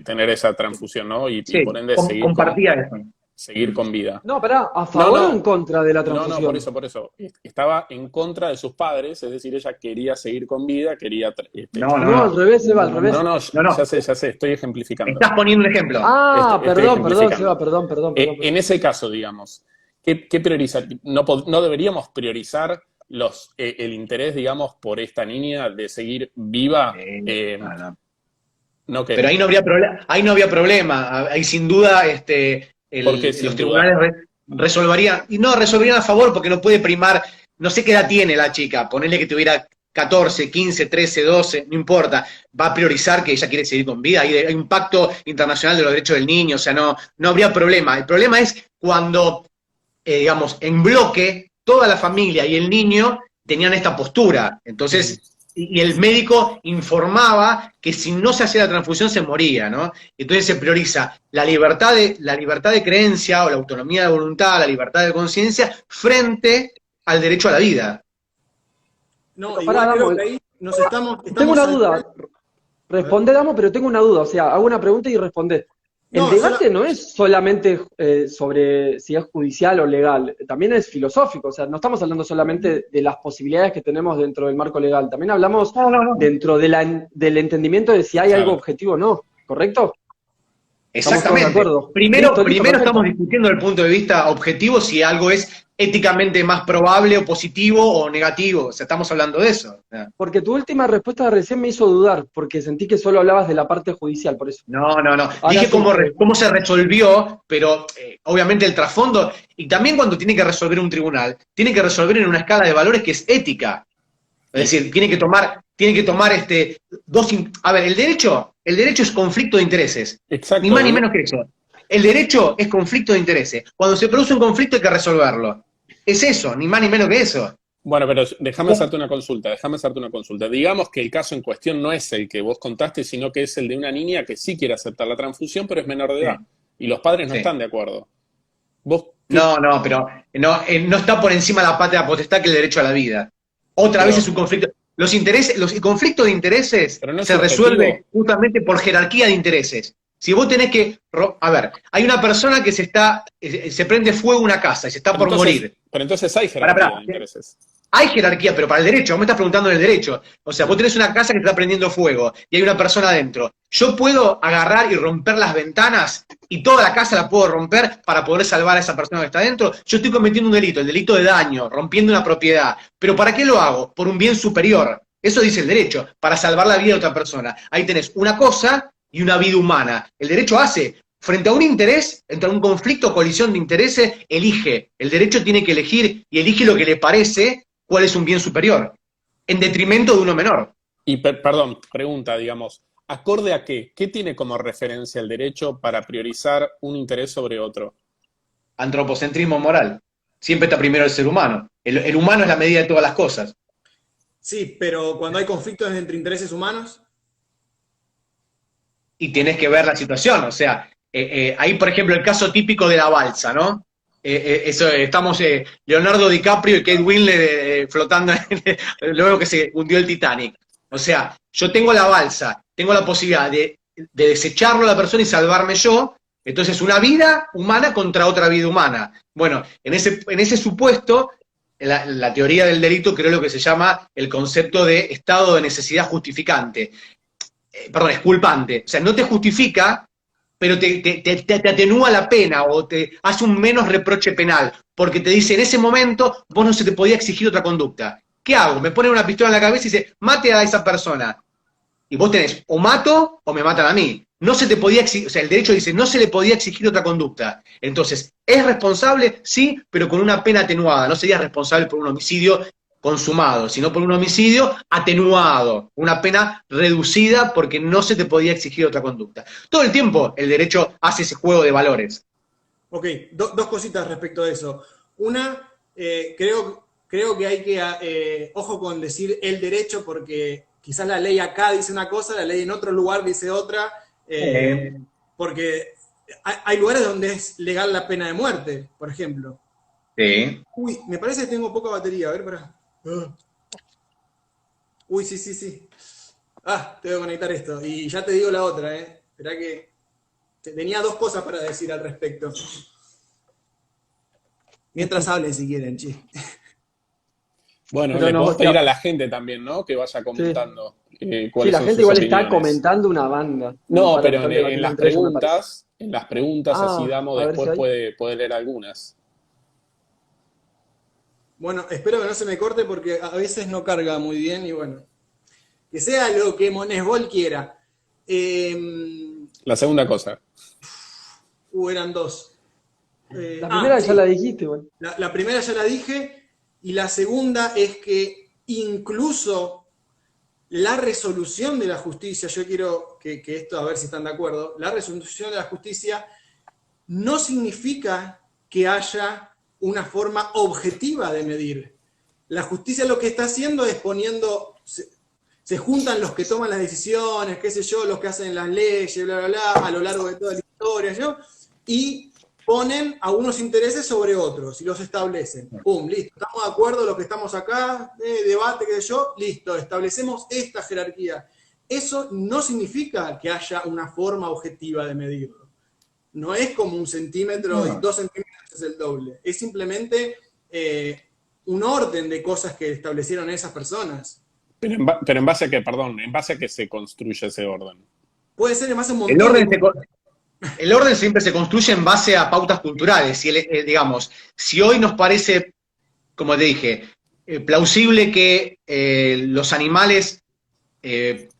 tener esa transfusión, ¿no? Y por ende seguir con vida. No, pará, ¿a favor o en contra de la transfusión? No, por eso. Estaba en contra de sus padres, es decir, ella quería seguir con vida, quería... No, al revés, Seba, al revés. No, ya sé, estoy ejemplificando. Estás poniendo un ejemplo. Perdón, Seba, perdón. En ese caso, digamos, ¿qué priorizar? ¿No deberíamos priorizar el interés, digamos, por esta niña de seguir viva? No, pero ahí no habría problema. Ahí sin duda... los tribunales resolverían a favor porque no puede primar, no sé qué edad tiene la chica, ponerle que tuviera 14, 15, 13, 12, no importa, va a priorizar que ella quiere seguir con vida, hay un pacto internacional de los derechos del niño, o sea, no habría problema. El problema es cuando, digamos, en bloque, toda la familia y el niño tenían esta postura, entonces... Y el médico informaba que si no se hacía la transfusión se moría, ¿no? Entonces se prioriza la libertad de creencia o la autonomía de voluntad, la libertad de conciencia, frente al derecho a la vida. No, igual creo que ahí nos estamos tengo una duda. Respondé, Damo, pero tengo una duda. O sea, hago una pregunta y respondé. El debate no es solamente sobre si es judicial o legal, también es filosófico, o sea, no estamos hablando solamente de las posibilidades que tenemos dentro del marco legal, también hablamos dentro del entendimiento de si hay algo objetivo o no, ¿correcto? Exactamente. Primero estamos discutiendo desde el punto de vista objetivo si algo es éticamente más probable o positivo o negativo, o sea, estamos hablando de eso. Porque tu última respuesta recién me hizo dudar, porque sentí que solo hablabas de la parte judicial, por eso. No. Dije cómo se resolvió, pero obviamente el trasfondo, y también cuando tiene que resolver un tribunal, tiene que resolver en una escala de valores que es ética. Es decir, tiene que tomar a ver, el derecho es conflicto de intereses. Exacto. Ni más ni menos que eso. El derecho es conflicto de intereses. Cuando se produce un conflicto hay que resolverlo. Es eso, ni más ni menos que eso. Bueno, pero déjame hacerte una consulta. Digamos que el caso en cuestión no es el que vos contaste, sino que es el de una niña que sí quiere aceptar la transfusión, pero es menor de edad. Y los padres no están de acuerdo. Pero no está por encima la patria potestad que el derecho a la vida. Otra vez es un conflicto. El conflicto de intereses se resuelve justamente por jerarquía de intereses. Si vos tenés que... A ver, hay una persona que se prende fuego una casa y se está por morir. Pero entonces hay jerarquía de intereses. Hay jerarquía, pero para el derecho, vos me estás preguntando del derecho. O sea, vos tenés una casa que está prendiendo fuego y hay una persona adentro. Yo puedo agarrar y romper las ventanas y toda la casa la puedo romper para poder salvar a esa persona que está adentro. Yo estoy cometiendo un delito, el delito de daño, rompiendo una propiedad. ¿Pero para qué lo hago? Por un bien superior. Eso dice el derecho, para salvar la vida de otra persona. Ahí tenés una cosa y una vida humana. El derecho hace, frente a un interés, entre un conflicto, colisión de intereses, elige. El derecho tiene que elegir y elige lo que le parece cuál es un bien superior, en detrimento de uno menor. Y, perdón, pregunta, digamos, ¿acorde a qué? ¿Qué tiene como referencia el derecho para priorizar un interés sobre otro? Antropocentrismo moral. Siempre está primero el ser humano. El humano es la medida de todas las cosas. Sí, pero cuando hay conflictos entre intereses humanos... Y tenés que ver la situación, o sea, ahí por ejemplo el caso típico de la balsa, ¿no? Estamos Leonardo DiCaprio y Kate Winslet flotando luego que se hundió el Titanic. O sea, yo tengo la balsa, tengo la posibilidad de desecharlo a la persona y salvarme yo, entonces una vida humana contra otra vida humana. Bueno, en ese supuesto, la teoría del delito creo lo que se llama el concepto de estado de necesidad justificante. Perdón, exculpante. O sea, no te justifica, pero te atenúa la pena o te hace un menos reproche penal, porque te dice, en ese momento vos no se te podía exigir otra conducta. ¿Qué hago? Me ponen una pistola en la cabeza y dice, mate a esa persona. Y vos tenés, o mato o me matan a mí. No se te podía exigir, o sea, el derecho dice, no se le podía exigir otra conducta. Entonces, ¿es responsable? Sí, pero con una pena atenuada. No sería responsable por un homicidio consumado, sino por un homicidio atenuado, una pena reducida porque no se te podía exigir otra conducta. Todo el tiempo el derecho hace ese juego de valores. Ok, dos cositas respecto a eso. Una, creo que hay que, ojo con decir el derecho, porque quizás la ley acá dice una cosa, la ley en otro lugar dice otra, porque hay lugares donde es legal la pena de muerte, por ejemplo. Sí. Uy, me parece que tengo poca batería, a ver, pará. Uy, sí. Tengo que conectar esto. Y ya te digo la otra, Esperá que tenía dos cosas para decir al respecto. Mientras hablen si quieren, che. Bueno, pero le no, podemos pedir a la gente también, ¿no? Que vaya comentando. Sí, Cuáles la son gente sus igual opiniones. está comentando una banda. No, Para pero poder debatir en las entre ellos, me parece. preguntas, así damos, a ver después si hay. puede leer algunas. Bueno, espero que no se me corte porque a veces no carga muy bien y bueno. Que sea lo que Monesbol quiera. La segunda cosa. Eran dos. La primera sí. ya la dijiste, bueno. La primera ya la dije, y la segunda es que incluso la resolución de la justicia, yo quiero que esto, a ver si están de acuerdo, la resolución de la justicia no significa que haya una forma objetiva de medir. La justicia lo que está haciendo es poniendo, se juntan los que toman las decisiones, qué sé yo, los que hacen las leyes, bla, bla, bla, a lo largo de toda la historia, ¿no? Y ponen a unos intereses sobre otros y los establecen. ¡Pum! Listo. Estamos de acuerdo los que estamos acá, debate, qué sé yo, listo, establecemos esta jerarquía. Eso no significa que haya una forma objetiva de medirlo. No es como 1 centímetro y 2 centímetros es el doble. Es simplemente un orden de cosas que establecieron esas personas. Pero en base a qué, perdón, en base a qué se construye ese orden. Puede ser en base a un montón El orden siempre se construye en base a pautas culturales. Digamos, si hoy nos parece, como te dije, plausible que los animales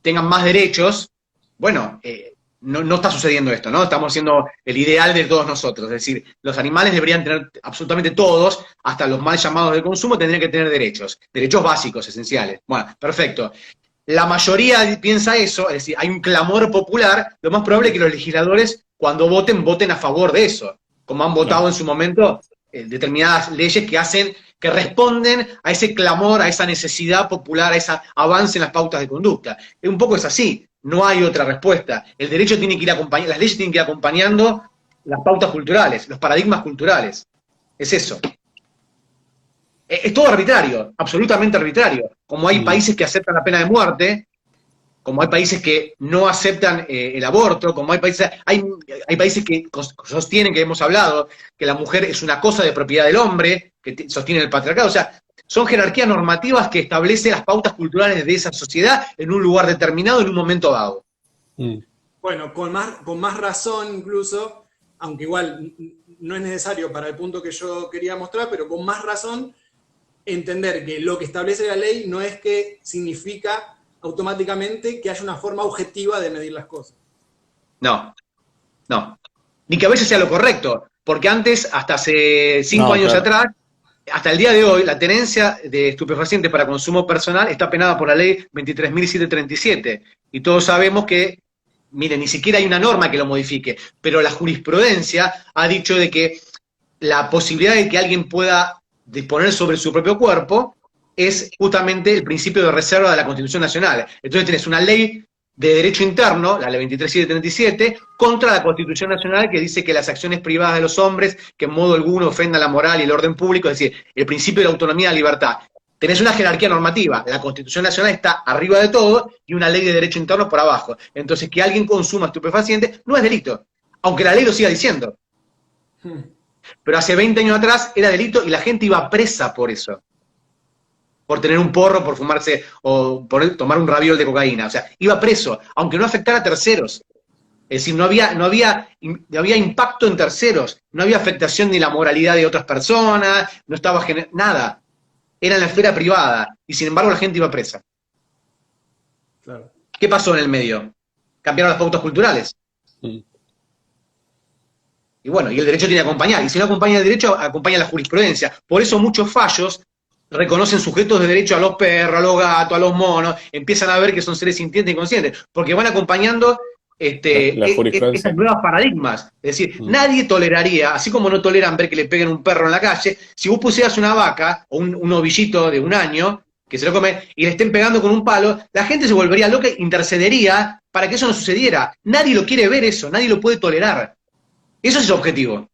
tengan más derechos, bueno, no está sucediendo esto, ¿no? Estamos haciendo el ideal de todos nosotros. Es decir, los animales deberían tener, absolutamente todos, hasta los mal llamados de consumo, tendrían que tener derechos básicos, esenciales. Bueno, perfecto. La mayoría piensa eso, es decir, hay un clamor popular, lo más probable es que los legisladores, cuando voten a favor de eso, como han votado en su momento determinadas leyes que responden a ese clamor, a esa necesidad popular, a ese avance en las pautas de conducta. Un poco es así, no hay otra respuesta. El derecho tiene que ir acompañando, las leyes tienen que ir acompañando las pautas culturales, los paradigmas culturales. Es eso. Es todo arbitrario, absolutamente arbitrario. Como hay países que aceptan la pena de muerte, como hay países que no aceptan el aborto, como hay países que sostienen, que hemos hablado, que la mujer es una cosa de propiedad del hombre, que sostienen el patriarcado. O sea, son jerarquías normativas que establecen las pautas culturales de esa sociedad en un lugar determinado, en un momento dado. Bueno, con más razón incluso, aunque igual no es necesario para el punto que yo quería mostrar, pero con más razón entender que lo que establece la ley no es que significa automáticamente que haya una forma objetiva de medir las cosas. No. Ni que a veces sea lo correcto, porque antes, hasta hace 5 años atrás, hasta el día de hoy, la tenencia de estupefacientes para consumo personal está penada por la ley 23.737, y todos sabemos que, miren, ni siquiera hay una norma que lo modifique, pero la jurisprudencia ha dicho de que la posibilidad de que alguien pueda disponer sobre su propio cuerpo es justamente el principio de reserva de la Constitución Nacional. Entonces tenés una ley de derecho interno, la ley 23.737, contra la Constitución Nacional, que dice que las acciones privadas de los hombres, que en modo alguno ofendan la moral y el orden público, es decir, el principio de la autonomía y la libertad. Tenés una jerarquía normativa, la Constitución Nacional está arriba de todo y una ley de derecho interno por abajo. Entonces, que alguien consuma estupefacientes no es delito, aunque la ley lo siga diciendo. Pero hace 20 años atrás era delito y la gente iba presa por eso. Por tener un porro, por fumarse, o por tomar un raviol de cocaína. O sea, iba preso, aunque no afectara a terceros. Es decir, no había impacto en terceros, no había afectación ni la moralidad de otras personas, no estaba nada. Era en la esfera privada, y sin embargo la gente iba presa. Claro. ¿Qué pasó en el medio? Cambiaron las pautas culturales. Y bueno, y el derecho tiene que acompañar, y si no acompaña el derecho, acompaña la jurisprudencia. Por eso muchos fallos reconocen sujetos de derecho a los perros, a los gatos, a los monos, empiezan a ver que son seres sintientes y conscientes, porque van acompañando estos nuevos paradigmas. Es decir, nadie toleraría, así como no toleran ver que le peguen un perro en la calle, si vos pusieras una vaca o un ovillito de 1 año, que se lo come, y le estén pegando con un palo, la gente se volvería loca e intercedería para que eso no sucediera. Nadie lo quiere ver eso, nadie lo puede tolerar. Eso es el objetivo.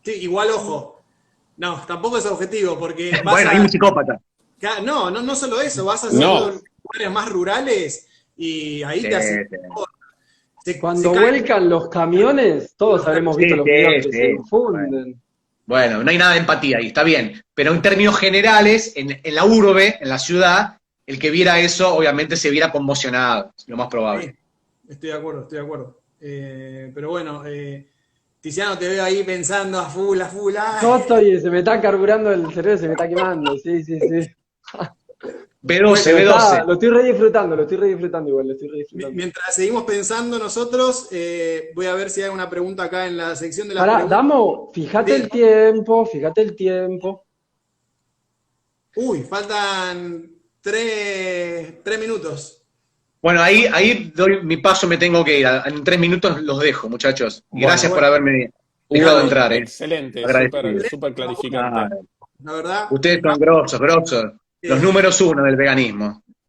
Sí, igual ojo. No, tampoco es objetivo, porque bueno, hay un psicópata. No solo eso, vas a hacer lugares más rurales y ahí te hacen... Cuando vuelcan los camiones, todos habremos visto los videos que se infunden. Bueno, no hay nada de empatía ahí, está bien. Pero en términos generales, en la urbe, en la ciudad, el que viera eso, obviamente se viera conmocionado, lo más probable. Sí, estoy de acuerdo. Pero bueno, Tiziano, te veo ahí pensando a full. Se me está carburando el cerebro, se me está quemando, sí. B12. Lo estoy re disfrutando igual, Mientras seguimos pensando nosotros, voy a ver si hay una pregunta acá en la sección de la preguntas. Damo, fíjate el tiempo. Uy, faltan 3 minutos. Bueno, ahí doy mi paso, me tengo que ir. En 3 minutos los dejo, muchachos. Gracias por haberme dejado entrar. Excelente, súper clarificante. La verdad. Ustedes son grosos. Los números 1 del veganismo.